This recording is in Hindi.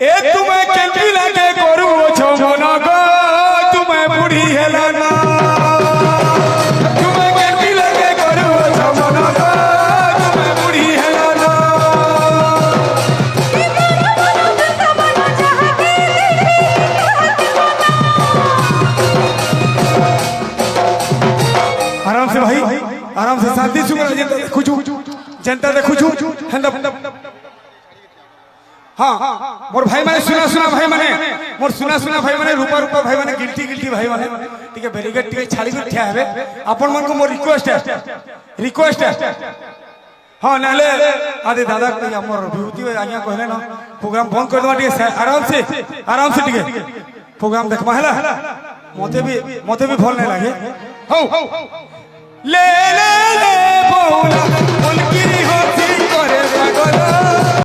ए तुम्हें केंटी लगे करू छो मन गो तुम्हें बुढ़ी हेला ना तुम्हें केंटी लगे करू छो मन गो तुम्हें बुढ़ी हेला ना आराम से भाई आराम से शांति सुन जनता देखु हाँ मोर भाई माने सुना भाई माने मोर सुना भाई माने रूपा भाई माने गिल्टी भाई माने ठीक है बैरिकेड टिके छाड़ी कर ठिया हेबे अपन मन को मोर रिक्वेस्ट है हाँ नाले आदे दादा हमर विभूति आज्ञा कहले ना प्रोग्राम बंद कर दवा टिके आराम से टिके प्रोग्राम देखमा हला मते भी भल नहीं लागे हौ ले बौला उनकी होती करे पागल